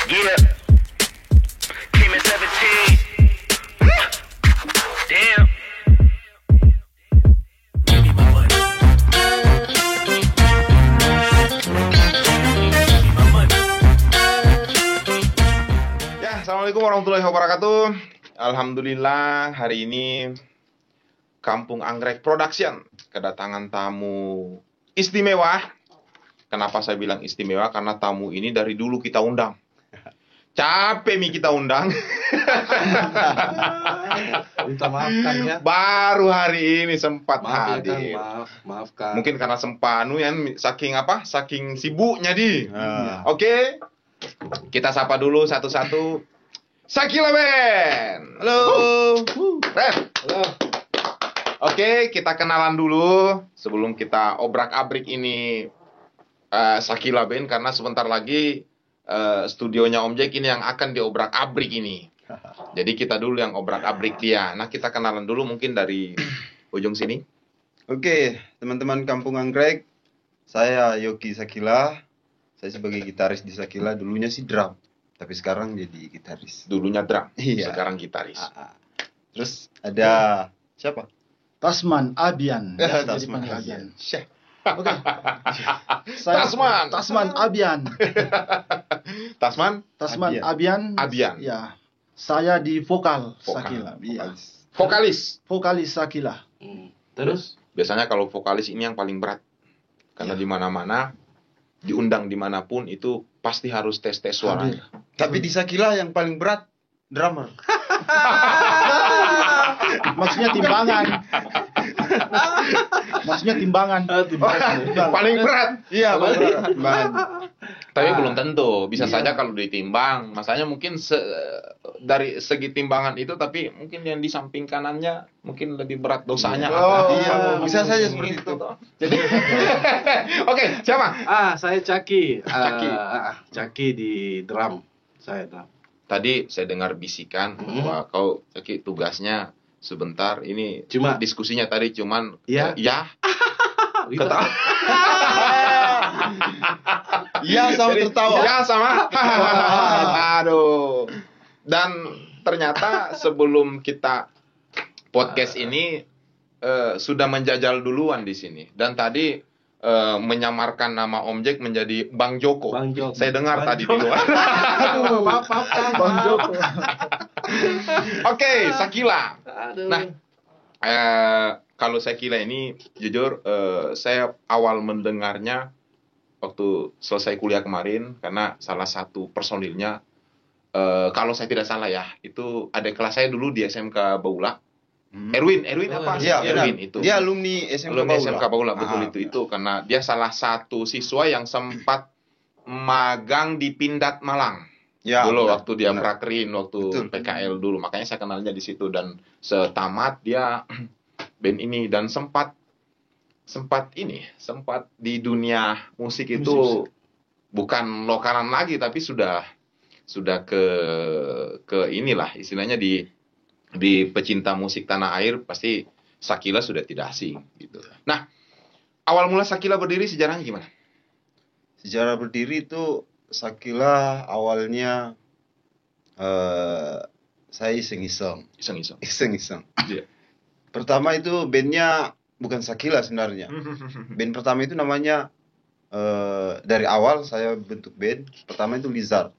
Yeah, came at 17. Damn. Give me my money. Give me my money. Ya, assalamualaikum warahmatullahi wabarakatuh. Alhamdulillah hari ini Kampung Anggrek Production kedatangan tamu istimewa. Kenapa saya bilang istimewa? Karena tamu ini dari dulu kita undang. Capek nih kita undang. Minta maafkan ya. Baru hari ini sempat Maaf ya Kang, hadir. maafkan. Mungkin karena sempanu ya, saking sibuknya di. Iya. Oke. Kita sapa dulu satu-satu. Sakila Ben. Halo. Ben. Halo. Oke, kita kenalan dulu sebelum kita obrak-abrik ini Sakila Ben, karena sebentar lagi studionya Om Jack ini yang akan diobrak-abrik ini. Jadi kita dulu yang obrak-abrik dia. Nah, kita kenalan dulu mungkin dari ujung sini. Oke, teman-teman Kampung Anggrek, saya Yogi Sakila. Saya sebagai gitaris di Sakila, dulunya sih drum, tapi sekarang jadi gitaris. Dulunya drum, Iya. sekarang gitaris. Terus ada siapa? Tasman Abian. Ya, Jadi Tasman panggil Abian. Syekh. Oke. Tasman. Tasman Abian. Tasman Tasman Abian. Abian. Abian. Ya. Saya di vokal Vokal. Sakila. Iya. Vokalis. Vokalis Sakila. Terus Biasanya kalau vokalis ini yang paling berat. Karena di mana-mana, diundang dimanapun itu pasti harus tes-tes suara. Hadir. Tapi di Sakila yang paling berat drummer. Maksudnya timbangan. Maksudnya timbangan. Paling berat. Iya, berat. Tapi belum tentu. Bisa saja kalau ditimbang. Masanya mungkin dari segi timbangan itu, tapi mungkin yang di samping kanannya mungkin lebih berat dosanya. Oh, iya, bisa saja seperti itu. Jadi, oke, siapa? saya Caki. Caki. Caki di drum. Saya drum. Tadi saya dengar bisikan bahwa kau Caki tugasnya sebentar. Ini Cuma- diskusinya tadi cuman Iya. ya. Gitu. Ketawa. Iya, sama tertawa. Ya sama. Aduh. Dan ternyata sebelum kita podcast ini sudah menjajal duluan di sini. Dan tadi menyamarkan nama Om Jack menjadi Bang Joko. Bang Joko. Saya dengar Bang tadi di Joko. luar. Maaf Kang. Bang Joko. Oke, Sakila. Aduh. Nah, kalau Sakila ini jujur saya awal mendengarnya waktu selesai kuliah kemarin, karena salah satu personilnya kalau saya tidak salah ya, itu adik kelas saya dulu di SMK Baula. Erwin Oh, apa? Iya, Erwin benar. itu. Dia alumni SMK Alumni Baula. SMK Baula, betul itu karena dia salah satu siswa yang sempat magang di Pindad Malang. Ya, Dulu benar, waktu dia benar. prakerin, waktu Betul. PKL dulu, makanya saya kenalnya di situ. Dan setamat dia band ini, dan sempat di dunia musik itu bukan lokalan lagi, tapi sudah ke inilah istilahnya di pecinta musik tanah air, pasti Sakila sudah tidak asing gitu. Nah, awal mula Sakila berdiri sejarahnya gimana? Sejarah berdiri itu Sakila awalnya saya iseng-iseng. Iseng-iseng. Iya. Pertama itu bandnya bukan Sakila sebenarnya. Band pertama itu namanya dari awal saya bentuk band pertama itu Lizard.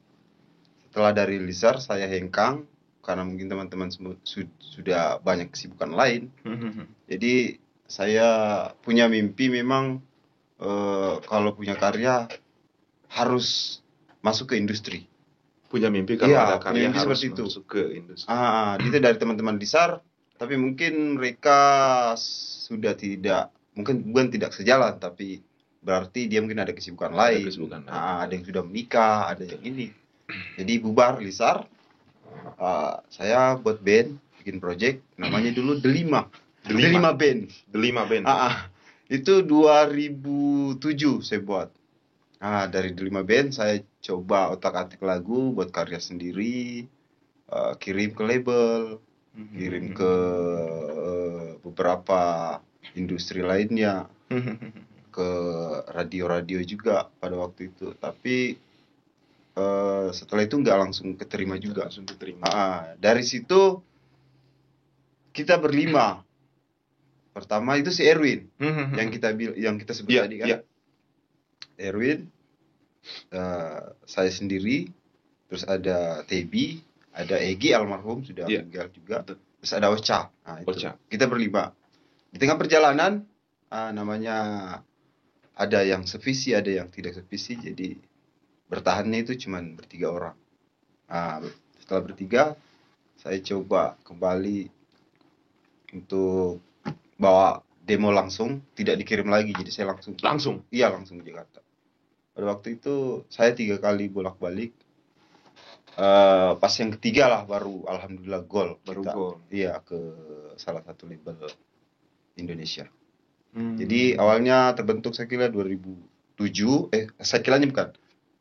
Setelah dari Lizard saya hengkang karena mungkin teman-teman sudah banyak kesibukan lain. Jadi saya punya mimpi memang kalau punya karya harus masuk ke industri. Punya mimpi kalau Iya, ada karya mimpi harus seperti itu. masuk ke industri. Itu dari teman-teman Lizard, tapi mungkin mereka sudah tidak, mungkin bukan tidak sejalan, tapi berarti dia mungkin ada kesibukan lain. kesibukan lain. Ada yang sudah menikah, ada yang ini. Jadi bubar Lizard. Saya buat band, bikin project, namanya dulu Delima. Delima Band. Delima band. Itu 2007 saya buat. Dari Delima Band saya coba otak-atik lagu, buat karya sendiri, kirim ke label, kirim ke beberapa industri lainnya, ke radio-radio juga pada waktu itu. Tapi setelah itu nggak langsung keterima juga. Langsung diterima. Dari situ kita berlima. Pertama itu si Erwin yang kita sebut Iya, tadi kan. iya. Erwin, saya sendiri, terus ada Tebi, ada Egi almarhum sudah Iya. meninggal juga, Betul. terus ada Ocha. Nah, itu. Ocha. Kita berlima. Di tengah perjalanan, namanya ada yang sevisi, ada yang tidak sevisi, jadi bertahannya itu cuman bertiga orang. Setelah bertiga, saya coba kembali untuk bawa demo langsung, tidak dikirim lagi, jadi saya langsung ke Jakarta. Pada waktu itu saya 3 kali bolak-balik. Pas yang ketiga lah baru alhamdulillah gol. Gol. Iya, ke salah satu label Indonesia. Hmm. Jadi awalnya terbentuk Sakila 2007, Sakilanya bukan.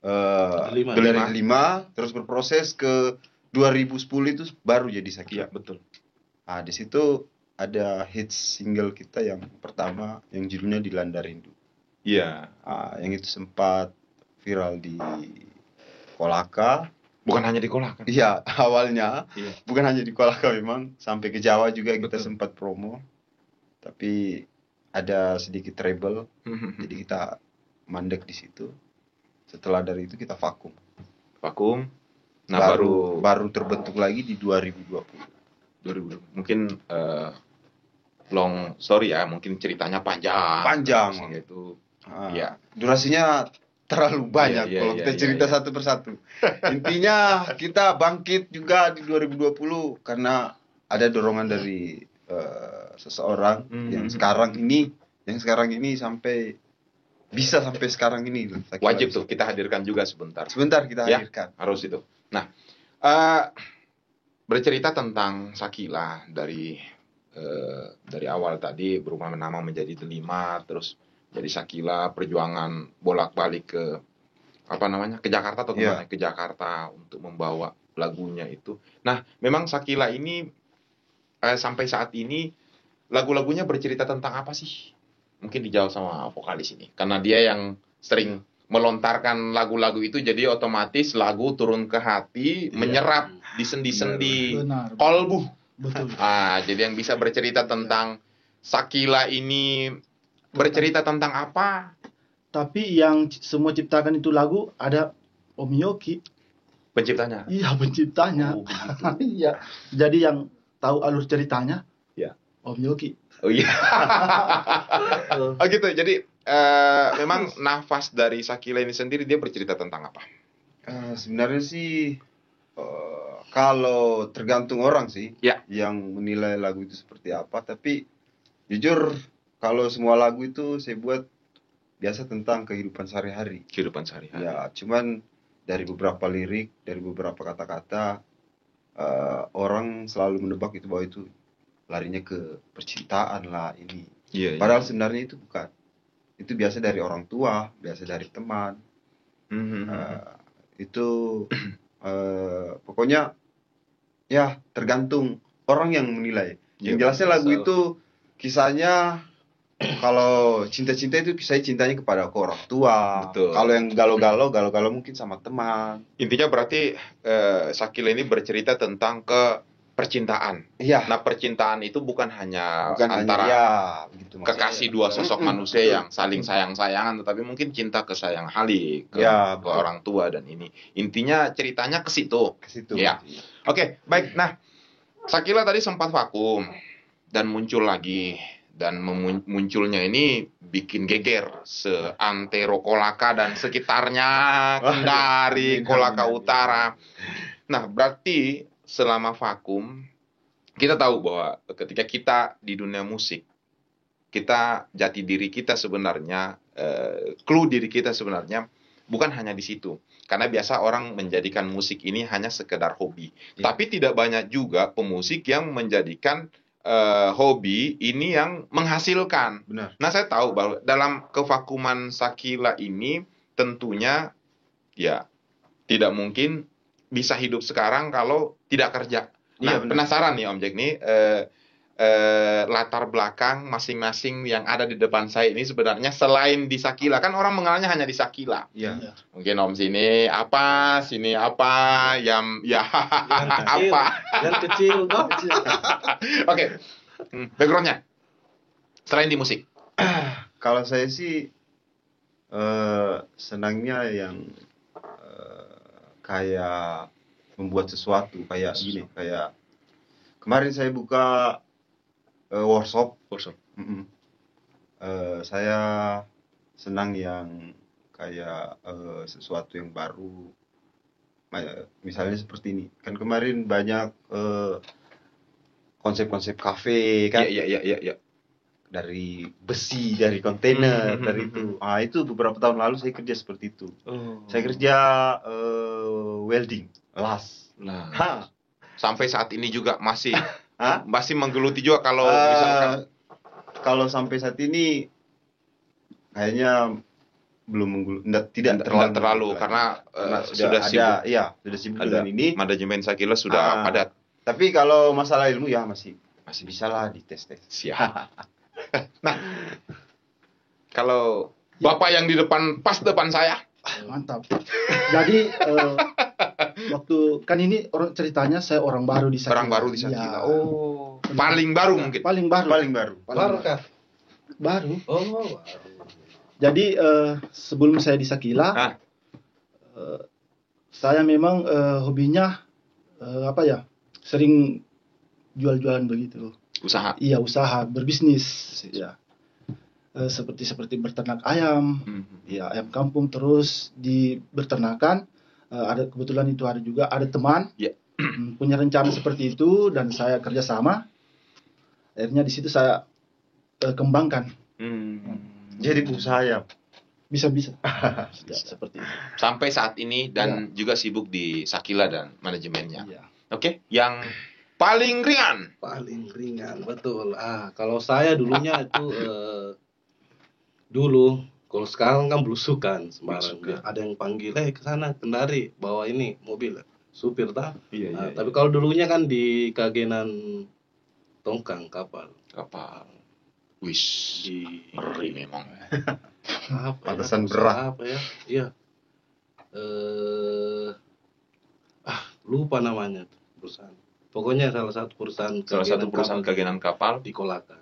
2005, terus berproses ke 2010 itu baru jadi Sakila. Iya, betul. Di situ ada hits single kita yang pertama yang judulnya Dilanda Rindu. Iya. Yang itu sempat viral di Kolaka. Bukan hanya di Kolaka. Iya, awalnya Iya. bukan hanya di Kolaka, memang sampai ke Jawa juga kita Betul. sempat promo. Tapi ada sedikit treble, jadi kita mandek di situ. Setelah dari itu kita vakum. Vakum. Nah, baru terbentuk lagi di 2020. 2020. Mungkin long story ya, mungkin ceritanya panjang. Sehingga itu ya. Durasinya terlalu banyak Iya, kalau iya, kita iya, cerita iya. satu persatu. Intinya kita bangkit juga di 2020 karena ada dorongan dari seseorang yang sekarang ini sampai bisa sampai sekarang ini. Wajib tuh kita hadirkan juga sebentar. Sebentar kita Ya. hadirkan. Harus itu. Nah, bercerita tentang Sakila dari awal tadi berubah nama menjadi Delima, terus jadi Sakila, perjuangan bolak-balik ke ke Jakarta atau kemana? Ke Jakarta untuk membawa lagunya itu. Nah, memang Sakila ini sampai saat ini lagu-lagunya bercerita tentang apa sih? Mungkin dijawab sama vokalis ini, karena dia yang sering melontarkan lagu-lagu itu, jadi otomatis lagu turun ke hati, menyerap di sendi-sendi Benar. kolbu. Betul. Jadi yang bisa bercerita tentang Sakila ini bercerita tentang apa? Tapi yang semua ciptakan itu lagu ada Om Yoki. Penciptanya. Iya, penciptanya. Oh, begitu. Iya. Jadi yang tahu alur ceritanya Ya. Om Yoki. Oh iya. Oh gitu. Jadi memang nafas dari Sakila ini sendiri dia bercerita tentang apa? Sebenarnya sih kalau tergantung orang sih Ya. yang menilai lagu itu seperti apa. Tapi jujur kalau semua lagu itu saya buat biasa tentang kehidupan sehari-hari. Kehidupan sehari-hari. Ya, cuman dari beberapa lirik, dari beberapa kata-kata, orang selalu menebak itu bahwa itu larinya ke percintaan lah ini. Iya. Padahal sebenarnya itu bukan. Itu biasa dari orang tua, biasa dari teman. Itu pokoknya ya tergantung orang yang menilai. Yang jelasnya lagu itu kisahnya kalau cinta-cinta itu kisahnya cintanya kepada orang tua. Betul. Kalau yang galau-galau mungkin sama teman. Intinya berarti Sakila ini bercerita tentang percintaan. Iya. Nah, percintaan itu bukan hanya Bukan antara hanya ya begitu maksudnya. kekasih dua sosok manusia yang saling sayang-sayangan, tetapi mungkin cinta ke sayang hali, ke Ya, betul. orang tua dan ini. Intinya ceritanya ke situ. Ke situ. Ya. Oke, baik. Nah, Sakila tadi sempat vakum dan muncul lagi, dan munculnya ini bikin geger seantero Kolaka dan sekitarnya, Kendari, Kolaka Utara. Nah, berarti selama vakum kita tahu bahwa ketika kita di dunia musik, kita jati diri kita sebenarnya, clue diri kita sebenarnya bukan hanya di situ. Karena biasa orang menjadikan musik ini hanya sekedar hobi. Ya. Tapi tidak banyak juga pemusik yang menjadikan hobi ini yang menghasilkan. Benar. Nah, saya tahu bahwa dalam kevakuman Sakila ini tentunya ya tidak mungkin bisa hidup sekarang kalau tidak kerja. Nah, Iya, benar. penasaran nih Om Jack nih, latar belakang masing-masing yang ada di depan saya ini sebenarnya selain di Sakila. Kan orang mengenalnya hanya di Sakila. Iya. Mungkin Om sini apa, ya apa. Yang kecil toh. Oke. Backgroundnya selain di musik. Kalau saya sih senangnya yang kayak membuat sesuatu kayak gini, kayak kemarin saya buka workshop. Mm-mm. Saya senang yang kayak sesuatu yang baru. Misalnya seperti ini. Kan kemarin banyak konsep-konsep kafe kan. Iya. Dari besi, dari kontainer, dari itu. Itu beberapa tahun lalu saya kerja seperti itu. Saya kerja welding, las. Nah, Ha. sampai saat ini juga masih Hah? menggeluti juga kalau Eh, misalkan Kalau sampai saat ini kayaknya belum tidak terlalu karena sudah ada, sibuk. iya, sudah sibuk Ada dengan ini. manajemen Sakila sudah padat. Tapi kalau masalah ilmu ya masih bisa lah dites-tes. Siap. Nah, kalau Bapak yang di depan, pas depan saya, Mantap. Jadi waktu kan ini ceritanya saya orang baru di Sakila. orang baru di Sakila. Ya. Oh, paling baru mungkin. Paling baru. Paling baru. Baru kah? Baru. Oh, baru. Jadi sebelum saya di Sakila, Ah. saya memang hobinya sering jual-jualan begitu. Usaha. Iya, usaha, berbisnis. Ya. Seperti berternak ayam, ya ayam kampung. Terus di berternakan ada kebetulan itu ada teman Ya. punya rencana seperti itu dan saya kerjasama. Akhirnya di situ saya kembangkan. Jadi usaha ya. Bisa ya, seperti itu. Sampai saat ini dan juga sibuk di Sakila dan manajemennya. Iya. Oke, yang paling ringan. Paling ringan, betul. Kalau saya dulunya itu dulu, kalau sekarang kan belusukan sembarang. Belusukan. Ada yang panggil, ke sana kendari, bawa ini mobil, supir tak. Iya. Tapi kalau dulunya kan di kagenan tongkang kapal. Wis, Di ngeri memang. apa Pantesan ya, berat. apa ya? Iya. Lupa namanya tuh perusahaan. Pokoknya salah satu perusahaan Kagenan kapal. di Kolaka.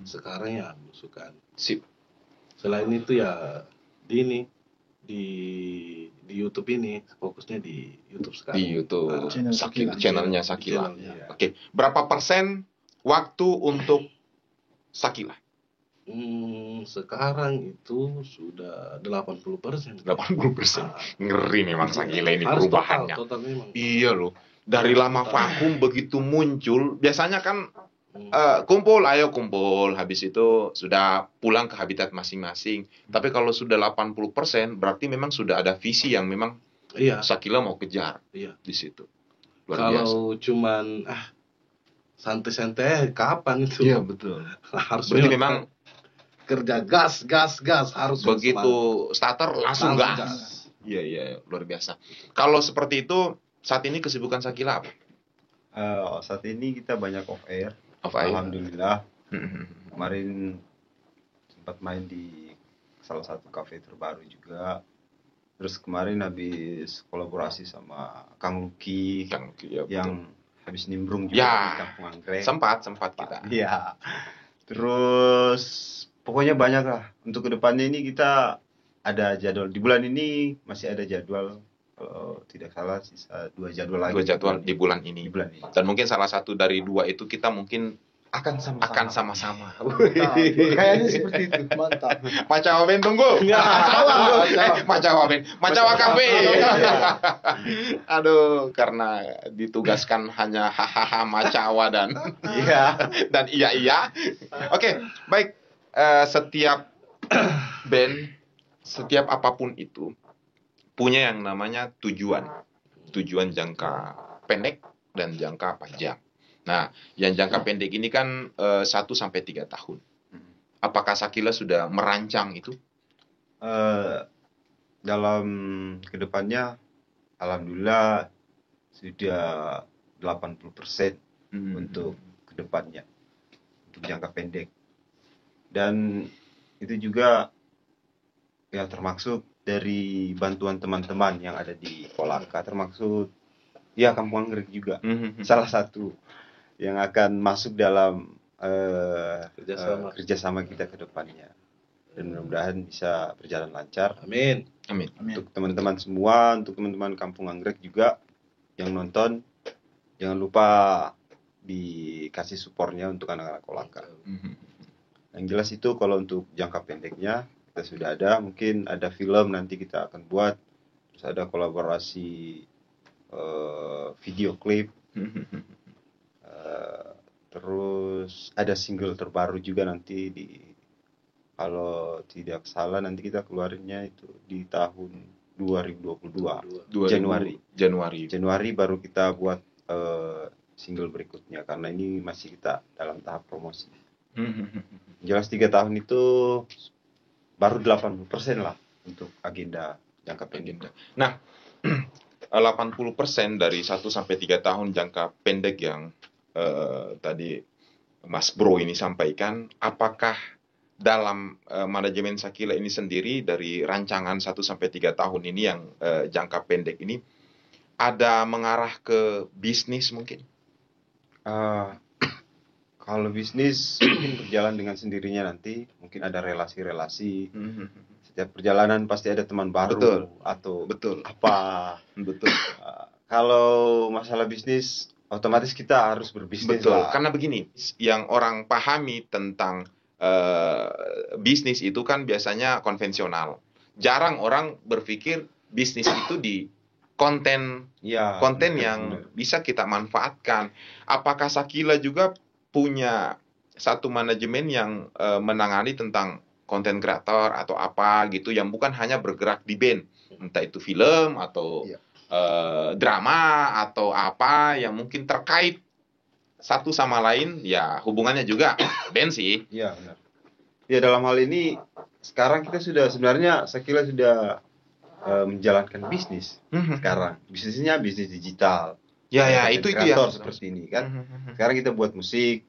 Sekarang ya belusukan. Sip. Selain itu ya di YouTube ini, fokusnya di YouTube sekarang. Di YouTube Channel Sakila, Sakila. channelnya Sakila. Channelnya. Oke, berapa persen waktu untuk Sakila? Sekarang itu sudah 80%. 80%. Ngeri memang Sakila ini Harus perubahannya. total memang. Iya loh. Dari lama vakum begitu muncul, biasanya kan kumpul, habis itu sudah pulang ke habitat masing-masing. Tapi kalau sudah 80%, berarti memang sudah ada visi yang memang Iya. Sakila mau kejar Iya. di situ. Luar biasa. Kalau cuman santai-santai kapan itu? Iya betul. Harus Berarti memang kerja gas harus begitu starter langsung gas. Iya, luar biasa. Kalau seperti itu, saat ini kesibukan Sakila apa? Saat ini kita banyak off air. Off air. Alhamdulillah. Kemarin sempat main di salah satu kafe terbaru juga. Terus kemarin habis kolaborasi sama Kang Luki Ya, yang habis nimbrung juga Ya. di Kampung Anggrek. sempat kita. Iya. Terus pokoknya banyak lah. Untuk kedepannya ini kita ada jadwal. Di bulan ini masih ada jadwal. Kalau tidak salah sisa 2 jadwal lagi. 2 jadwal di bulan ini. Di bulan ini. Dan mungkin salah satu dari 2 itu kita mungkin Akan sama-sama. Kayaknya seperti itu. Mantap. Macawa Ben tunggu. Macawa Ben. Macawa Cafe. Aduh, karena ditugaskan hanya hahaha Macawa dan iya. Oke, baik. Setiap band, setiap apapun itu punya yang namanya tujuan jangka pendek dan jangka panjang. Nah, yang jangka pendek ini kan 1-3 tahun. Apakah Sakila sudah merancang itu? Dalam kedepannya alhamdulillah sudah 80% untuk kedepannya. untuk jangka pendek. Dan itu juga ya termasuk dari bantuan teman-teman yang ada di Kolaka, termasuk ya Kampung Anggrek juga. Salah satu yang akan masuk dalam kerjasama kita ke depannya. Dan mudah-mudahan bisa berjalan lancar. Amin. Amin. Untuk teman-teman semua, untuk teman-teman Kampung Anggrek juga yang nonton, jangan lupa dikasih supportnya untuk anak-anak Kolaka. Yang jelas itu kalau untuk jangka pendeknya kita sudah ada, mungkin ada film nanti kita akan buat, terus ada kolaborasi video klip, terus ada single terbaru juga nanti kalau tidak salah nanti kita keluarinnya itu di tahun 2022 Januari baru kita buat single berikutnya, karena ini masih kita dalam tahap promosi. Jelas 3 tahun itu baru 80% lah untuk agenda jangka pendek. Nah, 80% dari 1 sampai 3 tahun jangka pendek yang tadi Mas Bro ini sampaikan, apakah dalam manajemen Shakila ini sendiri dari rancangan 1 sampai 3 tahun ini yang jangka pendek ini ada mengarah ke bisnis mungkin? Kalau bisnis mungkin berjalan dengan sendirinya nanti, mungkin ada relasi-relasi. Setiap perjalanan pasti ada teman baru. Betul. Atau Betul. apa. Betul. Kalau masalah bisnis, otomatis kita harus berbisnis Betul. lah. Karena begini, yang orang pahami tentang bisnis itu kan biasanya konvensional. Jarang orang berpikir bisnis itu di konten Ya, konten benar, yang benar. bisa kita manfaatkan. Apakah Shakila juga punya satu manajemen yang menangani tentang konten kreator atau apa gitu yang bukan hanya bergerak di band, entah itu film atau Iya. drama atau apa yang mungkin terkait satu sama lain, ya hubungannya juga band sih. Iya, benar. Ya, dalam hal ini sekarang kita sudah sebenarnya Shakila sudah menjalankan bisnis sekarang. Bisnisnya bisnis digital. Ya Content itu creator ya. seperti ini kan. Sekarang kita buat musik,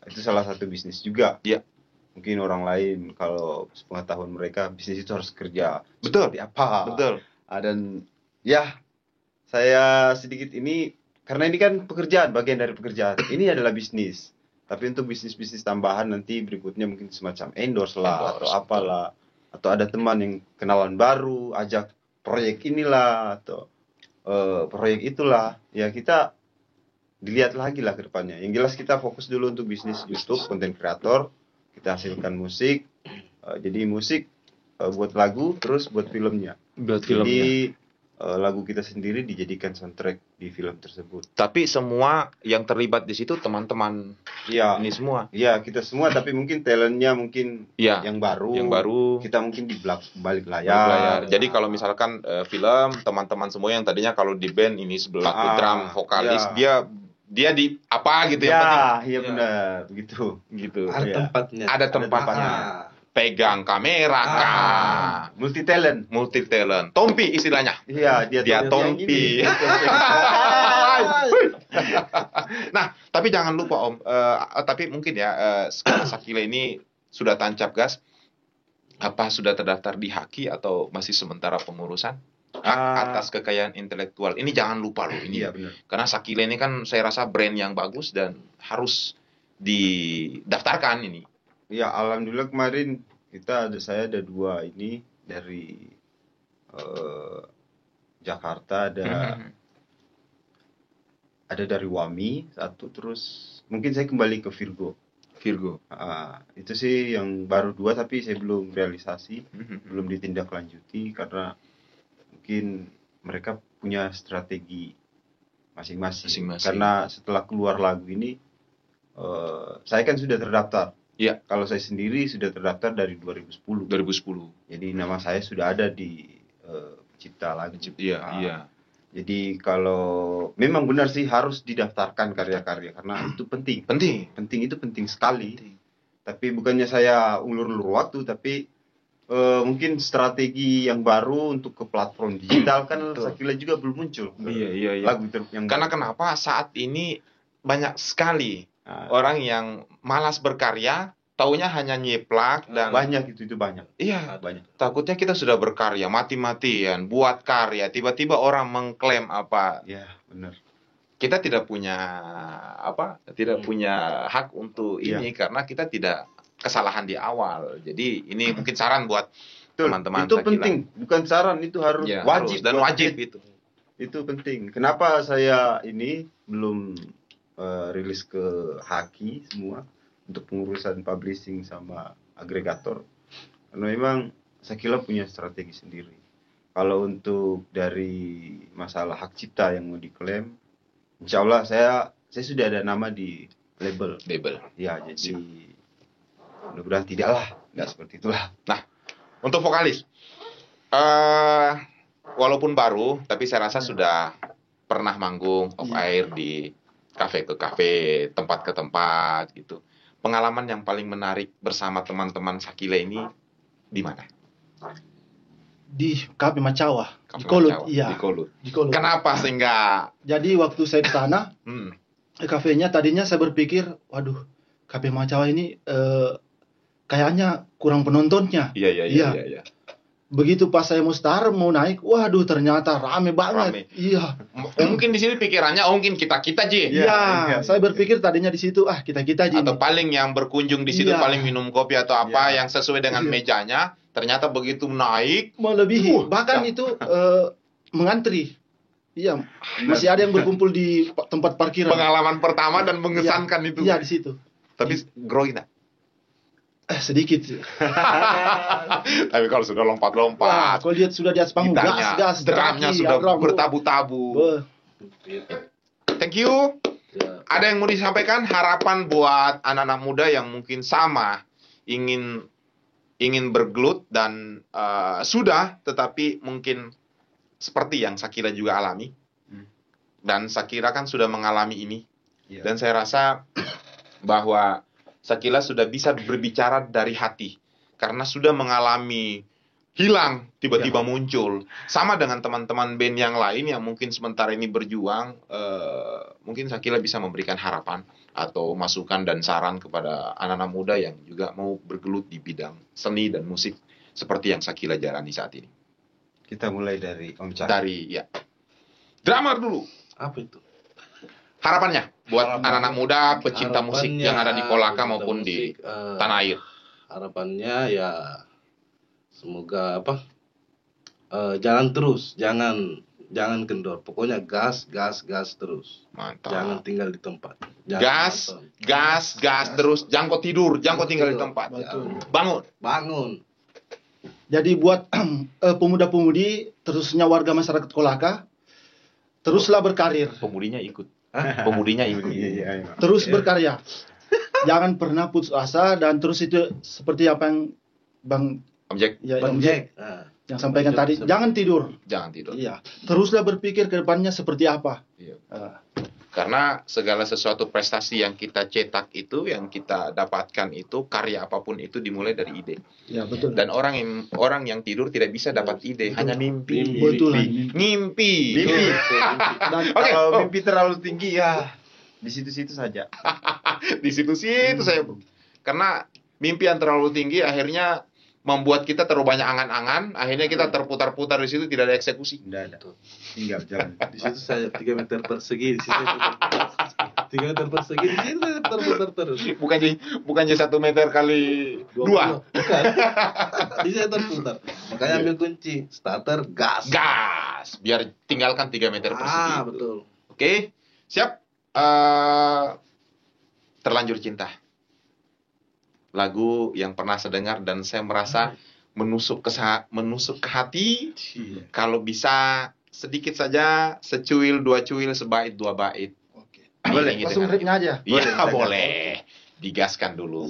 itu salah satu bisnis juga. Iya. Mungkin orang lain kalau sepengetahuan mereka bisnis itu harus kerja Betul. seperti apa. Betul. Dan ya saya sedikit ini karena ini kan pekerjaan, bagian dari pekerjaan. Ini adalah bisnis. Tapi untuk bisnis-bisnis tambahan nanti berikutnya mungkin semacam endorse lah atau apalah. Atau ada teman yang kenalan baru, ajak proyek inilah atau proyek itulah. Ya kita dilihat lagi lah ke depannya. Yang jelas kita fokus dulu untuk bisnis YouTube, konten kreator. Kita hasilkan musik. Jadi musik buat lagu, terus buat filmnya. Jadi lagu kita sendiri dijadikan soundtrack di film tersebut. Tapi semua yang terlibat di situ teman-teman Iya, ini semua. iya kita semua. Tapi mungkin talentnya mungkin Iya. yang baru. Yang baru. Kita mungkin di balik layar. Layar. Jadi kalau misalkan film, teman-teman semua yang tadinya kalau di band ini sebelah drum, vokalis, dia di apa gitu yang penting. Iya benar, begitu. Gitu. Ada Iya. tempatnya. Ada tempatnya. Pegang kamera, Multi talent. multi talent. Tompi istilahnya. Iya, dia Tompi. Nah, tapi jangan lupa Om, tapi mungkin ya sekarang Shakila ini sudah tancap gas. Apa sudah terdaftar di Haki atau masih sementara pengurusan? Hak atas kekayaan intelektual. Ini jangan lupa loh ini. Iya benar. Karena Shakila ini kan saya rasa brand yang bagus dan harus didaftarkan ini. Ya, alhamdulillah kemarin saya ada 2 ini dari Jakarta, ada dari Wami 1, terus mungkin saya kembali ke Virgo. Itu sih yang baru 2 tapi saya belum realisasi, belum ditindaklanjuti karena mungkin mereka punya strategi masing-masing. Karena setelah keluar lagu ini saya kan sudah terdaftar. Iya. Kalau saya sendiri sudah terdaftar dari 2010. 2010. Jadi nama saya sudah ada di pencipta lagu. Iya. Jadi kalau memang benar sih harus didaftarkan karya-karya karena itu penting. Penting itu penting sekali. Tapi bukannya saya ulur-ulur waktu, tapi mungkin strategi yang baru untuk ke platform digital kan Shakila juga belum muncul. Iya. Lagu yang Karena kenapa saat ini banyak sekali orang yang malas berkarya, taunya hanya nyeplak dan Banyak itu banyak. iya, Banyak. takutnya kita sudah berkarya mati-matian, buat karya, tiba-tiba orang mengklaim apa. Ya, benar. Kita tidak punya tidak punya hak untuk ini karena kita tidak kesalahan di awal. Jadi ini mungkin saran buat teman-teman Itu Sakila. penting, bukan saran, itu harus Ya, wajib harus, dan buat wajib band. itu. Itu penting. Kenapa saya ini belum rilis ke Haki semua untuk pengurusan publishing sama agregator? Karena memang Sakila punya strategi sendiri. Kalau untuk dari masalah hak cipta yang mau diklaim, insya Allah saya sudah ada nama di label. Ya, jadi mudah-mudahan tidaklah, nggak seperti itulah. Nah, untuk vokalis, walaupun baru, tapi saya rasa sudah pernah manggung off air di kafe ke kafe, tempat ke tempat gitu. Pengalaman yang paling menarik bersama teman-teman Sakila ini di mana? Di Kafe Macawa, Kafe di Kolut, Macawa, iya. di Kolut. Di Kolut. Kenapa sehingga Jadi waktu saya ke sana, kafenya tadinya saya berpikir, waduh, Kafe Macawa ini kayaknya kurang penontonnya. Iya. Begitu pas saya mau start, mau naik, waduh ternyata rame Rame. banget. Iya. Mungkin di sini pikirannya mungkin kita Ji. Iya, saya berpikir tadinya di situ, kita aja Atau ini. paling yang berkunjung di situ Iya. paling minum kopi atau apa yang sesuai dengan mejanya, ternyata begitu naik Melebihi. Bahkan itu mengantri. Iya, masih ada yang berkumpul di tempat parkiran. pengalaman pertama dan mengesankan itu. Iya, di situ. Tapi grogi tak? Sedikit. Tapi kalau sudah Wah, lompat-lompat, kalau lihat sudah di atas panggung, gitarnya, gas, drumnya kaki, sudah drum. bertabu-tabu. Wah, Thank you. Ya, Ada yang mau disampaikan harapan buat anak-anak muda yang mungkin sama ingin bergelut dan sudah, tetapi mungkin seperti yang Sakila juga alami. Dan Sakila kan sudah mengalami ini. Iya. Dan saya rasa bahwa Sakila sudah bisa berbicara dari hati karena sudah mengalami hilang tiba-tiba muncul. Sama dengan teman-teman band yang lain yang mungkin sementara ini berjuang, mungkin Sakila bisa memberikan harapan atau masukan dan saran kepada anak-anak muda yang juga mau bergelut di bidang seni dan musik seperti yang Sakila jalani saat ini. Kita mulai dari Om Cak. Dari drummer dulu. apa itu? Harapannya buat Harapan- anak-anak muda pecinta musik Harapannya yang ada di Kolaka pecinta maupun di musik, tanah air. Harapannya ya semoga jalan terus, jangan kendor. Pokoknya gas terus. Mantap. Jangan tinggal di tempat. Jangan Gas, nonton. gas terus. Jangan kau tidur, jangan kau tinggal di tempat. betul. Bangun. Jadi buat pemuda-pemudi, terusnya warga masyarakat Kolaka, teruslah berkarir, Pemudinya ikut. Pemudinya ikut. Iya. terus berkarya. Jangan pernah putus asa dan terus itu seperti apa yang Bang Om Jack, Om Jack Nah, yang sampaikan tadi, jangan tidur. jangan tidur. Iya, teruslah berpikir ke depannya seperti apa. Iya. Ah, Karena segala sesuatu prestasi yang kita cetak itu, yang kita dapatkan itu, karya apapun itu dimulai dari ide. ya betul. Dan orang yang tidur tidak bisa dapat ide, hanya mimpi. Betul. Mimpi. Dan Oke, Kalau oh. mimpi terlalu tinggi ya di situ-situ saja. Di situ-situ saya. Karena mimpi yang terlalu tinggi akhirnya membuat kita terlalu banyak angan-angan, akhirnya kita terputar-putar di situ, tidak ada eksekusi. Tidak ada. Tinggal jalan. di situ saya 3 meter persegi, di situ 3 meter persegi, di situ saya terputar terus. Bukannya 1 meter kali 2. 20. Bukan. Di situ terputar. Makanya ambil kunci, starter, gas. Gas, biar tinggalkan 3 meter persegi. Betul. Oke, siap. Terlanjur Cinta. Lagu yang pernah saya dengar dan saya merasa menusuk ke hati. Kalau bisa sedikit saja, secuil, 2 cuil, sebait, 2 bait. Oke. Boleh, Ini Langsung dengar. ripnya aja. Iya, boleh. Digaskan dulu.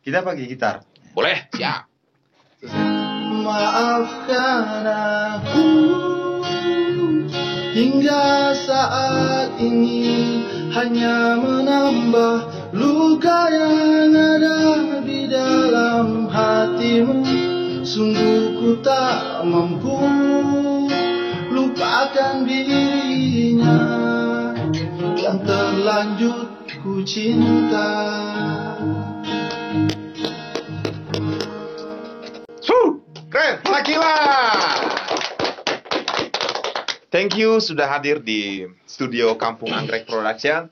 Kita pakai gitar. Boleh, siap. Maafkan aku hingga saat ini hanya menambah luka yang ada di dalam hatimu. Sungguh ku tak mampu lupakan dirinya, dan terlanjur ku cinta. Keren, Sakila. Thank you sudah hadir di studio Kampung Anggrek Production.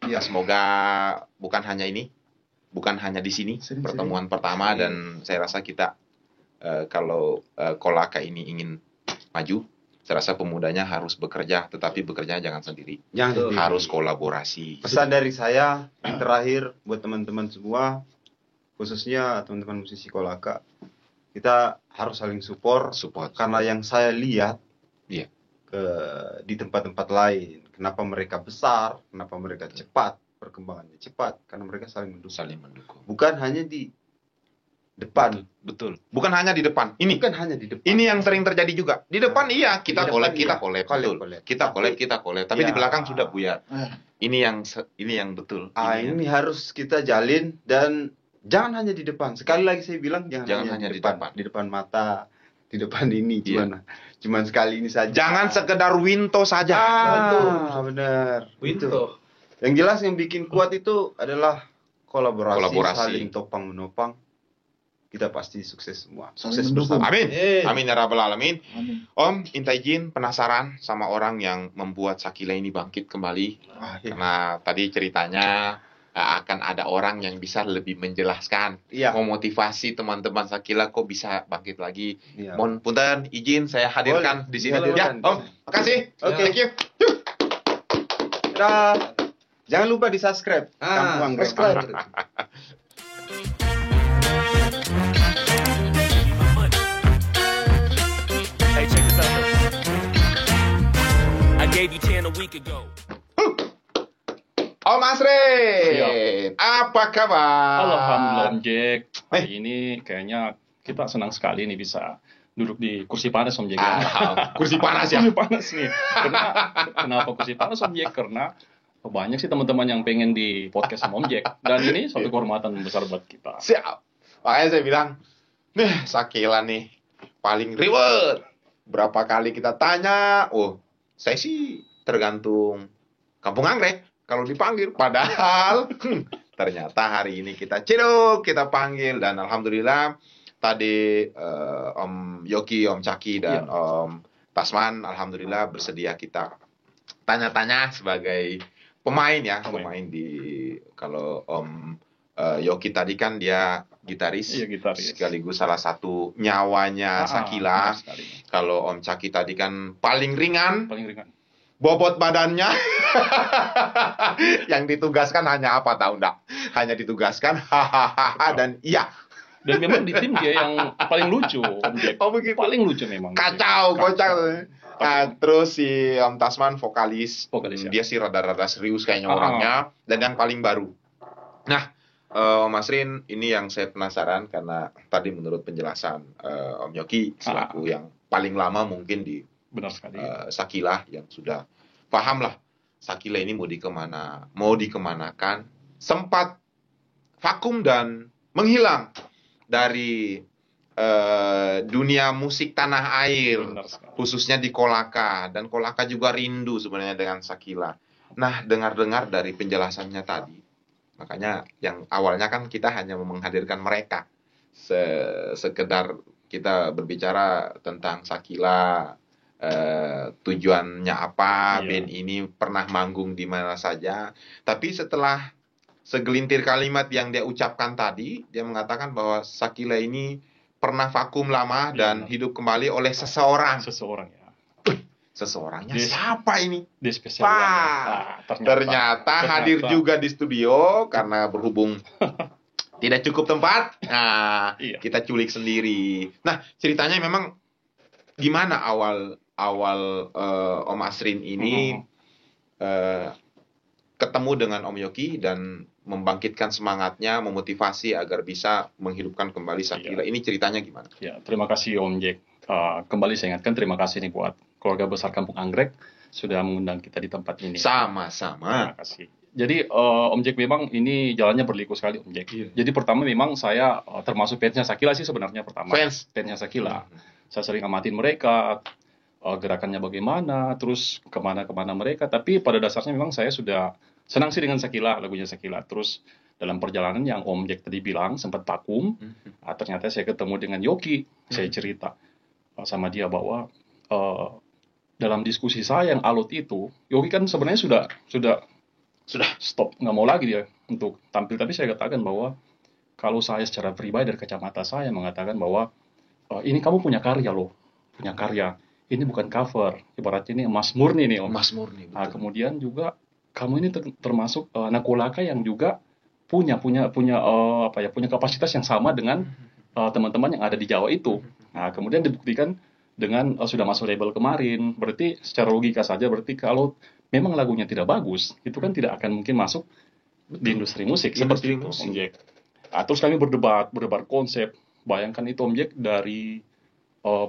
Ya, semoga bukan hanya di sini pertemuan pertama, dan saya rasa kita kalau Kolaka ini ingin maju, saya rasa pemudanya harus bekerja, tetapi bekerja jangan sendiri. Harus kolaborasi. Pesan dari saya yang terakhir buat teman-teman semua, khususnya teman-teman musisi Kolaka, kita harus saling support. Karena yang saya lihat Iya. di tempat-tempat lain, kenapa mereka besar, kenapa mereka cepat, perkembangannya cepat, karena mereka saling mendukung. Bukan hanya di depan. Betul. Bukan hanya di depan. Bukan hanya di depan. Ini yang sering terjadi juga. Di depan iya, kita Di collab, depan kita iya. collab, Collab, betul. collab. Kita collab. Tapi Ya. di belakang sudah buyar. Eh, Ini yang betul. Ini harus kita jalin, dan jangan hanya di depan. Sekali lagi saya bilang jangan hanya di depan. Di depan mata, di depan ini Iya. cuman sekali ini saja. Jangan sekedar winto saja. Benar. Winto. Yang jelas yang bikin kuat itu adalah kolaborasi. Saling topang menopang. Kita pasti sukses semua. Sukses Saling mendukung. bersama. Amin. Eh. Amin ya rabbal alamin. amin. Om, minta izin penasaran sama orang yang membuat Sakila ini bangkit kembali. Karena tadi ceritanya akan ada orang yang bisa lebih menjelaskan, Iya. memotivasi teman-teman Sakila kok bisa bangkit lagi. Iya. Mohon punten izin saya hadirkan Boleh, di sini. dihadirkan. Ya, Om, makasih. Oke. Thank you. Dadah. Jangan lupa di subscribe. Kampung Anggrek. subscribe. Hey, check this out. I gave you 10 a week ago. Om Asrin, apa kabar? Alhamdulillah Om Jack. Hari ini kayaknya kita senang sekali nih bisa duduk di kursi panas Om Jack. Kursi panas ya. Kursi panas nih. Kenapa kursi panas Om Jack? Karena banyak sih teman-teman yang pengen di podcast sama Om Jack. Dan ini suatu kehormatan besar buat kita. Siap. Makanya saya bilang, nih Sakila nih paling ribet. Berapa kali kita tanya, saya sih tergantung Kampung Anggrek kalau dipanggil. Padahal ternyata hari ini kita ciduk, kita panggil, dan alhamdulillah tadi Om Yoki, Om Caki, dan Om Tasman alhamdulillah bersedia kita tanya-tanya sebagai pemain ya, pemain di kalau Om Yoki tadi kan dia gitaris, Iya, gitaris. sekaligus salah satu nyawanya Sakila. benar sekali. Kalau Om Caki tadi kan paling ringan, Paling ringan. bobot badannya. Yang ditugaskan hanya apa tahu enggak? Hanya ditugaskan hahaha dan iya. Dan memang di tim dia yang paling lucu Om Jack. Oh, begitu. Paling lucu memang. Kacau, kocak. Nah, terus si Om Tasman vokalis, Vokalis, ya. dia sih rada-rada serius kayaknya Ah. orangnya, dan yang paling baru. Nah, Om Asrin, ini yang saya penasaran karena tadi menurut penjelasan Om Yoki selaku yang paling lama mungkin di Benar sekali. Sakila, yang sudah paham lah Sakila ini mau dikemanakan, sempat vakum dan menghilang dari dunia musik tanah air, Benar sekali. khususnya di Kolaka, dan Kolaka juga rindu sebenarnya dengan Sakila. Nah, dengar-dengar dari penjelasannya tadi, makanya yang awalnya kan kita hanya menghadirkan mereka, sekedar kita berbicara tentang Sakila, tujuannya apa, Iya. band ini pernah manggung di mana saja. Tapi setelah segelintir kalimat yang dia ucapkan tadi, dia mengatakan bahwa Sakila ini pernah vakum lama Iya, dan benar. hidup kembali oleh seseorang. Seseorang ya. Seseorangnya Dia- siapa ini? Dia spesial. Wah, ternyata hadir juga di studio karena berhubung tidak cukup tempat. Nah, Iya. kita culik sendiri. Nah, ceritanya memang gimana awal Om Asrin ini ketemu dengan Om Yoki dan membangkitkan semangatnya, memotivasi agar bisa menghidupkan kembali Sakila. Ini ceritanya gimana? Ya, terima kasih Om Jack. Kembali saya ingatkan terima kasih nih buat keluarga besar Kampung Anggrek sudah mengundang kita di tempat ini. Sama-sama. Terima kasih. Jadi Om Jack memang ini jalannya berliku sekali Om Jack. Iya. Jadi pertama memang saya termasuk fansnya Sakila sih sebenarnya pertama. Fansnya Sakila. Saya sering amatin mereka, gerakannya bagaimana, terus kemana-kemana mereka. Tapi pada dasarnya memang saya sudah senang sih dengan Sakila, lagunya Sakila. Terus dalam perjalanan yang Om Jack tadi bilang sempat vakum, ternyata saya ketemu dengan Yoki. Saya cerita sama dia bahwa dalam diskusi saya yang alot itu, Yoki kan sebenarnya sudah stop, nggak mau lagi dia untuk tampil. Tapi saya katakan bahwa kalau saya secara pribadi dari kacamata saya mengatakan bahwa ini kamu punya karya loh, punya karya. Ini bukan cover, ibaratnya ini emas murni nih Om. Mas Murni. Nah, kemudian juga kamu ini termasuk anak Kolaka yang juga punya kapasitas yang sama dengan teman-teman yang ada di Jawa itu. Nah, kemudian dibuktikan dengan sudah masuk label kemarin. Berarti secara logika saja, berarti kalau memang lagunya tidak bagus, itu kan tidak akan mungkin masuk di industri musik seperti itu, Om Jack. Terus kami berdebat konsep. Bayangkan itu Om Jack dari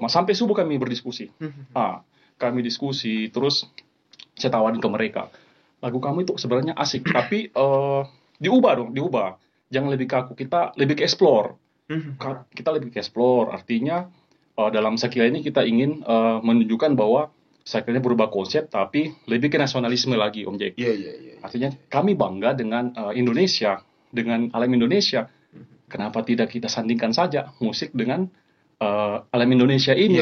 sampai subuh kami berdiskusi. Kami diskusi, terus saya tawarin ke mereka, lagu kamu itu sebenarnya asik, tapi diubah. Jangan lebih kaku, kita lebih ke explore. Kita lebih ke explore, artinya dalam Sakila ini kita ingin menunjukkan bahwa Sakila berubah konsep, tapi lebih ke nasionalisme lagi, Om Jack. Iya. Artinya kami bangga dengan Indonesia, dengan alam Indonesia. Kenapa tidak kita sandingkan saja musik dengan alam Indonesia ini?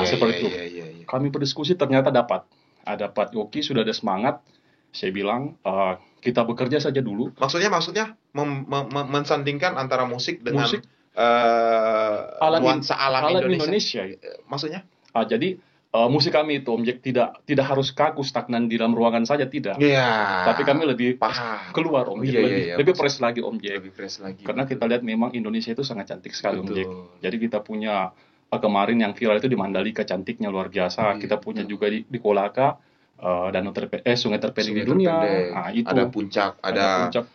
Seperti itu. Kami berdiskusi, ternyata dapat Yoki, sudah ada semangat. Saya bilang kita bekerja saja dulu. Maksudnya mensandingkan antara musik dengan nuansa alam Indonesia. Maksudnya? Jadi musik kami itu Om Jack tidak harus kaku stagnan di dalam ruangan saja, tidak. Iya. Tapi kami lebih paham keluar Om Jack, lebih fresh lagi Om Jack. Lebih fresh lagi. Karena kita lihat memang Indonesia itu sangat cantik sekali Om Betul. Jack. Jadi kita punya kemarin yang viral itu di Mandalika, cantiknya luar biasa. Kita punya juga di Kolaka sungai terpendek di dunia. Itu ada puncak, ada puncak.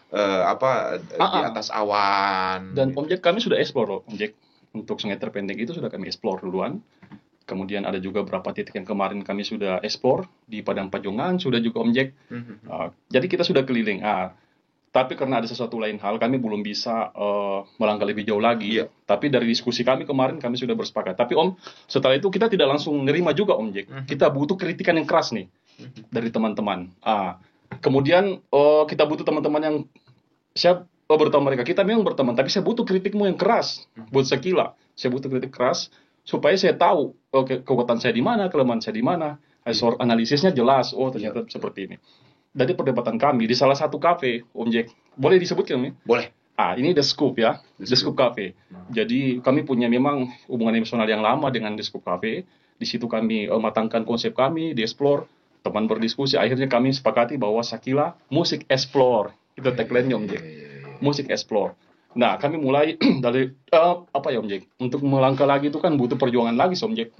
Di atas awan. Dan Om Jack kami sudah explore loh, Om Jack. Untuk sungai terpendek itu sudah kami explore duluan. Kemudian ada juga beberapa titik yang kemarin kami sudah explore di Padang Pajongan, sudah juga Om Jack. Jadi kita sudah keliling. Tapi karena ada sesuatu lain hal, kami belum bisa melangkah lebih jauh lagi. Iya. Tapi dari diskusi kami kemarin, kami sudah bersepakat. Tapi Om, setelah itu kita tidak langsung nerima juga Om Jack. Kita butuh kritikan yang keras nih dari teman-teman. Kemudian kita butuh teman-teman yang siap berteman mereka. Kita memang berteman, tapi saya butuh kritikmu yang keras buat Sakila. Saya butuh kritik keras supaya saya tahu kekuatan saya di mana, kelemahan saya di mana. Analisisnya jelas. Ternyata seperti ini. Dari perdebatan kami di salah satu kafe, Om Jack, boleh disebutkan nih? Boleh. Ini The Scoop ya, The Scoop Cafe. Jadi kami punya memang hubungan emosional yang lama dengan The Scoop Cafe. Di situ kami matangkan konsep kami, di explore, teman berdiskusi. Akhirnya kami sepakati bahwa Sakila musik explore, itu tagline-nya Om Jack. Musik explore. Nah, kami mulai dari Om Jack? Untuk melangkah lagi itu kan butuh perjuangan lagi, Om Jack.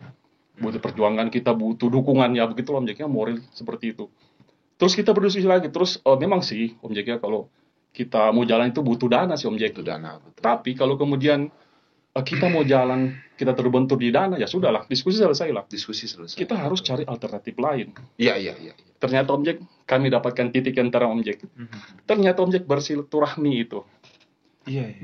Butuh perjuangan, kita butuh dukungan ya, begitu Om Jack, ya, moral seperti itu. Terus kita berdiskusi lagi, terus memang sih Om Jack ya, kalau kita mau jalan itu butuh dana sih Om Jack. Butuh dana, betul. Tapi kalau kemudian kita mau jalan, kita terbentur di dana, ya sudahlah, diskusi selesai lah. Kita harus cari alternatif lain. Iya. Ternyata Om Jack, kami dapatkan titik antara Om Jack. Ternyata Om Jack bersilaturahmi itu. Iya.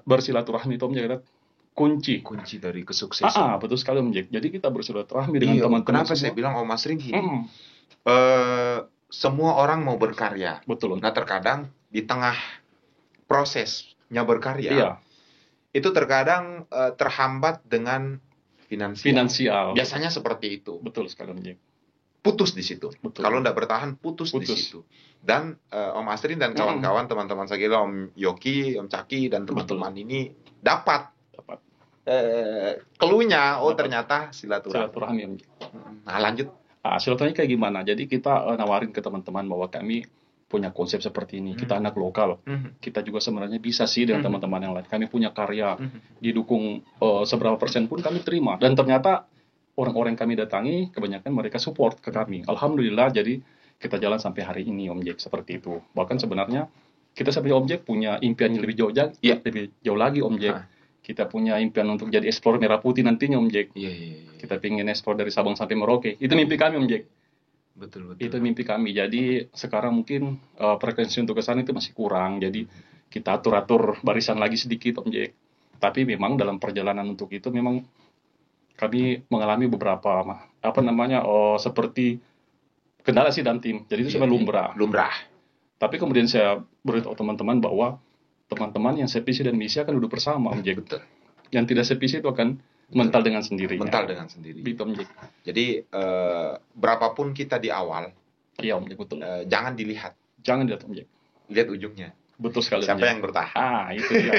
Bersilaturahmi itu Om Jack, kunci dari kesuksesan. Betul sekali Om Jack. Jadi kita bersilaturahmi dengan teman-teman. Kenapa saya bilang Om Masrin gini? Semua orang mau berkarya. Betul. Nah, terkadang di tengah prosesnya berkarya, itu terkadang terhambat dengan finansial. Biasanya seperti itu. Betul sekali Om Jack. Putus di situ. Betul. Kalau nggak bertahan, putus di situ. Dan Om Asrin dan kawan-kawan, teman-teman Sakila, Om Yoki, Om Caki, dan teman-teman ini dapat keluhnya. Ternyata silaturahmi. Om Jack. Nah, lanjut. Silaturahmi kayak gimana? Jadi kita nawarin ke teman-teman bahwa kami punya konsep seperti ini. Kita anak lokal. Kita juga sebenarnya bisa sih dengan teman-teman yang lain. Kami punya karya, didukung seberapa persen pun kami terima. Dan ternyata orang-orang yang kami datangi, kebanyakan mereka support ke kami. Alhamdulillah, jadi kita jalan sampai hari ini Om Jack, seperti itu. Bahkan sebenarnya kita sebagai Om Jack punya impian yang lebih jauh lagi Om Jack. Kita punya impian untuk jadi ekspor merah putih nantinya Om Jack. Iya. Kita pengen ekspor dari Sabang sampai Merauke. Itu mimpi kami Om Jack. Betul. Itu mimpi kami. Jadi sekarang mungkin frekuensi untuk ke sana itu masih kurang. Jadi kita atur barisan lagi sedikit Om Jack. Tapi memang dalam perjalanan untuk itu memang kami mengalami beberapa seperti kendala sih dalam tim. Jadi itu sebenarnya lumrah. Tapi kemudian saya beritahu teman-teman bahwa teman-teman yang sevisi dan misi akan duduk bersama, Om Jack. Betul. Yang tidak sevisi itu akan mental dengan sendirinya. Mental dengan sendiri. Gitu, Om Jack. Jadi berapapun kita di awal, Iya, Om Jack, betul. jangan dilihat, Jangan dilihat, Om Jack. lihat ujungnya. Betul sekali, Om Siapa Jack. yang bertahan? Itu dia.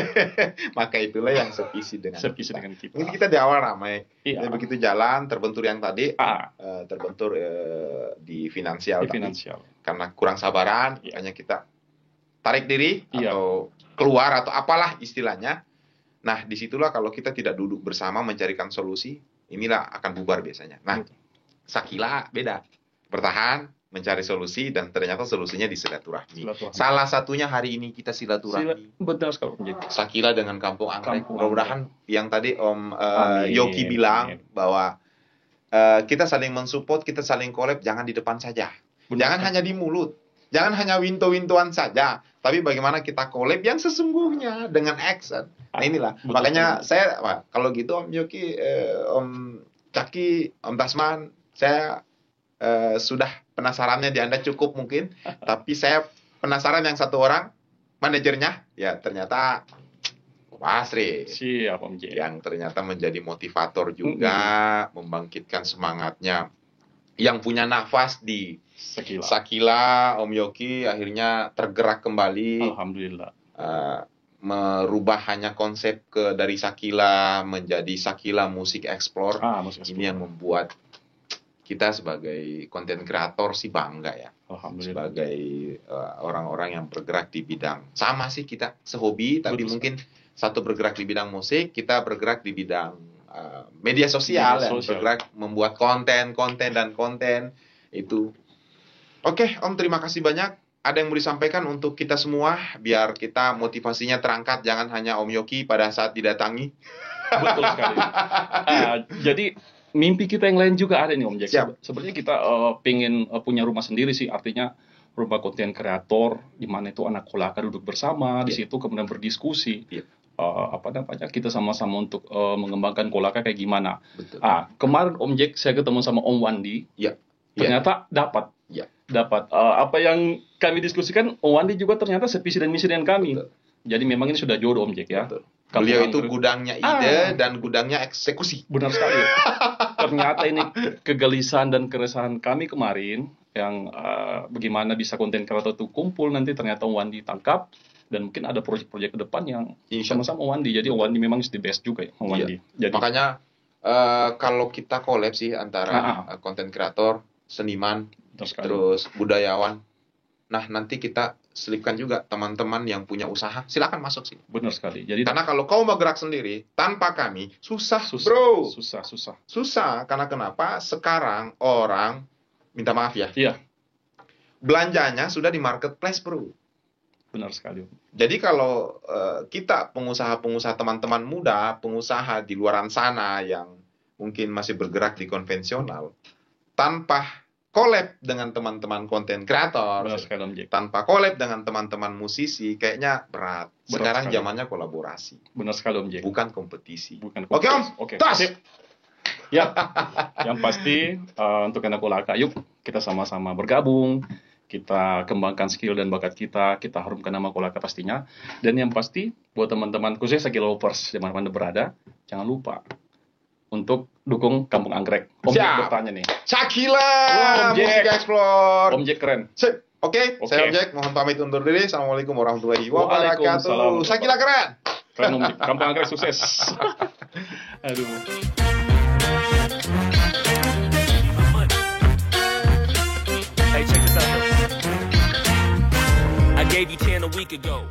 Maka itulah yang sevisi dengan Sevisi kita. dengan kita. Mungkin kita di awal ramai, Iya. tapi begitu jalan terbentur yang tadi, Ah, terbentur di finansial, di tadi. finansial. Karena kurang sabaran, Iya. hanya kita tarik diri Iya. atau keluar atau apalah istilahnya. Nah, disitulah kalau kita tidak duduk bersama mencarikan solusi, inilah akan bubar biasanya. Nah, Betul. Sakila beda, bertahan, mencari solusi dan ternyata solusinya di silaturahmi. Silaturahmi. Salah satunya hari ini kita silaturahmi. Benar sekali, Om Jack. Sakila dengan Kampung Anggrek. Kampung Mudah-mudahan yang tadi Om Amin. Yoki bilang Amin. bahwa kita saling mensupport, kita saling collab, jangan di depan saja. Benar Jangan sekali. hanya di mulut. Jangan hanya winto-wintoan saja. Tapi bagaimana kita collab yang sesungguhnya dengan action. Nah inilah. Betul, Makanya saya, kalau gitu Om Yoki, Om Caki, Om Tasman, saya sudah penasarannya di Anda cukup mungkin. Tapi saya penasaran yang satu orang, manajernya, ya ternyata Wasri. Siap, Om Jack. Yang ternyata menjadi motivator juga, membangkitkan semangatnya. Yang punya nafas di Sekila. Sakila, Om Yoki akhirnya tergerak kembali, Alhamdulillah. merubah hanya konsep dari Sakila menjadi Sakila Musik Explore. Musik Ini yang membuat kita sebagai konten kreator sih bangga ya, Alhamdulillah. sebagai orang-orang yang bergerak di bidang sama sih kita sehobi, tapi Betul. mungkin satu bergerak di bidang musik, kita bergerak di bidang media sosial, Media yang sosial. bergerak membuat konten itu. Oke, Om, terima kasih banyak. Ada yang mau disampaikan untuk kita semua biar kita motivasinya terangkat, jangan hanya Om Yoki pada saat didatangi. Betul sekali. Jadi mimpi kita yang lain juga ada nih, Om Jack. Siap. Sebenarnya kita pengen punya rumah sendiri sih, artinya rumah konten kreator di mana itu anak kolaka duduk bersama di situ kemudian berdiskusi. Iya. Kita sama-sama untuk mengembangkan kolaka kayak gimana. Betul. Kemarin Om Jack saya ketemu sama Om Wandi. Iya. Ternyata dapat. Iya. Dapat apa yang kami diskusikan, Om Wandi juga ternyata sevisi dan misi dengan kami. Betul. Jadi memang ini sudah jodoh, Om Jack ya. Betul. Kampung Beliau itu Anggrek. gudangnya ide dan gudangnya eksekusi. Benar sekali. Ternyata ini kegelisahan dan keresahan kami kemarin yang bagaimana bisa konten kreator itu kumpul, nanti ternyata Om Wandi tangkap dan mungkin ada proyek-proyek ke depan yang Insya Allah. sama-sama Om Wandi. Jadi Om Wandi memang is the best juga ya, Om Wandi. Jadi Makanya kalau kita collab sih antara konten kreator, seniman, benar sekali. terus budayawan. Nah, nanti kita selipkan juga teman-teman yang punya usaha, silakan masuk sini. Benar sekali. Jadi Karena kalau kau mau gerak sendiri tanpa kami, susah, susah, bro. susah. Susah karena kenapa? Sekarang orang minta maaf ya, Iya, belanjanya sudah di marketplace, bro. benar sekali. Jadi kalau kita pengusaha-pengusaha, teman-teman muda, pengusaha di luaran sana yang mungkin masih bergerak di konvensional, tanpa collab dengan teman-teman konten kreator, Benar sekali, Om Jack. tanpa collab dengan teman-teman musisi, kayaknya berat. Berat Sekarang sekali. zamannya kolaborasi, Benar sekali, Om Jack. bukan kompetisi. Bukan Oke, Om. Oke. Tas. Sip. Ya, yang pasti untuk anak kolaka, yuk kita sama-sama bergabung, kita kembangkan skill dan bakat kita harumkan nama kolaka pastinya. Dan yang pasti buat teman-teman khususnya Sakila lovers di mana-mana berada, jangan lupa untuk dukung Kampung Anggrek. Om Siap. Jack bertanya nih. Sakila Om Jack. Musik Explore. Om Jack keren. Sip. Oke, Oke. saya Om Jack, mohon pamit undur diri. Assalamualaikum warahmatullahi Waalaikumsalam. wabarakatuh. Sakila keren. Keren Om Jack. Kampung Anggrek sukses. Aduh. Hey, check this out. I gave you 10 a week ago.